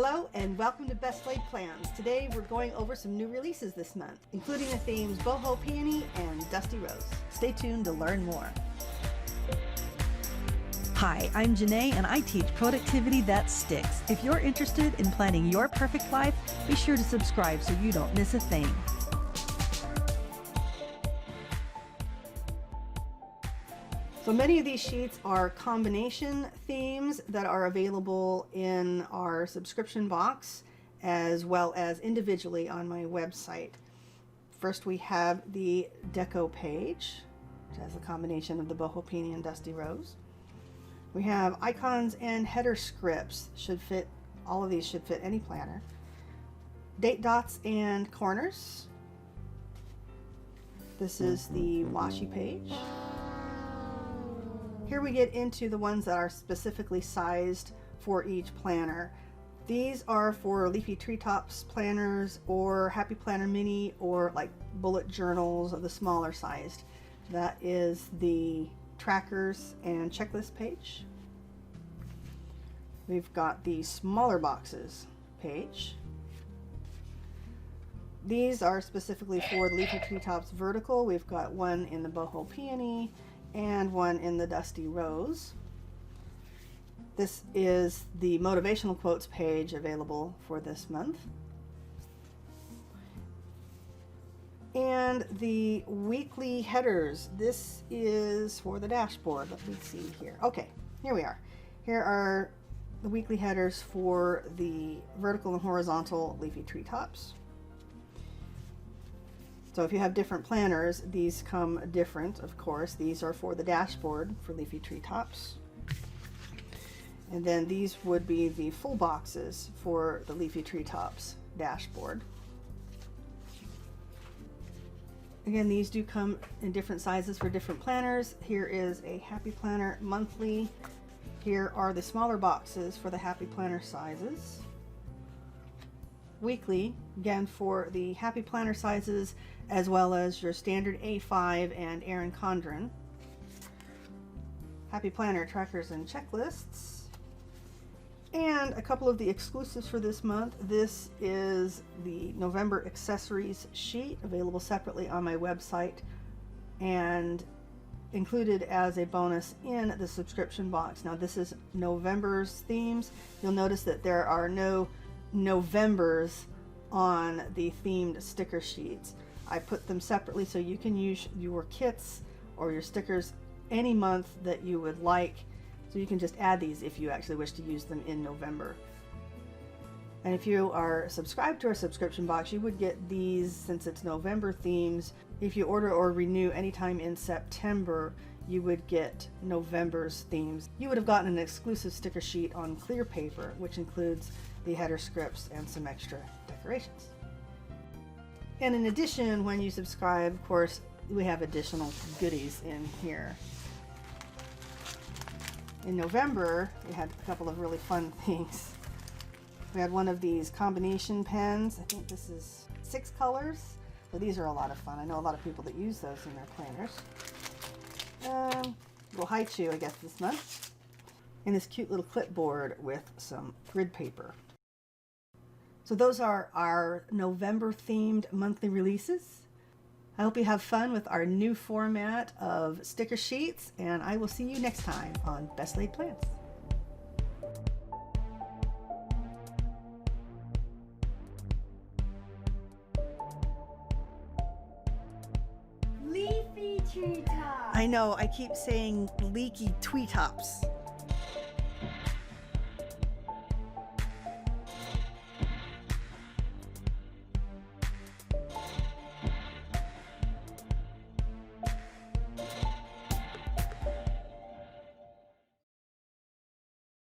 Hello and welcome to Best Laid Plans. Today we're going over some new releases this month, including the themes Boho, Peony, and Dusty Rose. Stay tuned to learn more. Hi, I'm Janae and I teach productivity that sticks. If you're interested in planning your perfect life, be sure to subscribe so you don't miss a thing. So many of these sheets are combination themes that are available in our subscription box as well as individually on my website. First we have the deco page, which has a combination of the Boho, Peony, and Dusty Rose. We have icons and header scripts. All of these should fit any planner. Date dots and corners. This is the washi page. Here we get into the ones that are specifically sized for each planner. These are for Leafy Treetops planners or Happy Planner Mini or like bullet journals of the smaller sized. That is the trackers and checklist page. We've got the smaller boxes page. These are specifically for the Leafy Treetops vertical. We've got one in the Boho Peony and one in the Dusty Rose. This is the motivational quotes page available for this month. And the weekly headers. This is for the dashboard. Let me see here. Okay, here we are. Here are the weekly headers for the vertical and horizontal Leafy Treetops. So if you have different planners, these come different, of course. These are for the dashboard for Leafy Treetops. And then these would be the full boxes for the Leafy Treetops dashboard. Again, these do come in different sizes for different planners. Here is a Happy Planner monthly. Here are the smaller boxes for the Happy Planner sizes. Weekly, again for the Happy Planner sizes, as well as your standard A5 and Erin Condren. Happy Planner trackers and checklists. And a couple of the exclusives for this month. This is the November accessories sheet, available separately on my website and included as a bonus in the subscription box. Now this is November's themes. You'll notice that there are no Novembers on the themed sticker sheets. I put them separately so you can use your kits or your stickers any month that you would like. So you can just add these if you actually wish to use them in November. And if you are subscribed to our subscription box, you would get these since it's November themes. If you order or renew anytime in September, you would get November's themes. You would have gotten an exclusive sticker sheet on clear paper, which includes the header scripts and some extra decorations. And in addition, when you subscribe, of course, we have additional goodies in here. In November, we had a couple of really fun things. We had one of these combination pens. I think this is 6 colors. So these are a lot of fun. I know a lot of people that use those in their planners. Little haiku, I guess, this month. And this cute little clipboard with some grid paper. So those are our November themed monthly releases. I hope you have fun with our new format of sticker sheets, and I will see you next time on Best Laid Plans. Leafy Treetops. I know, I keep saying leaky Treetops.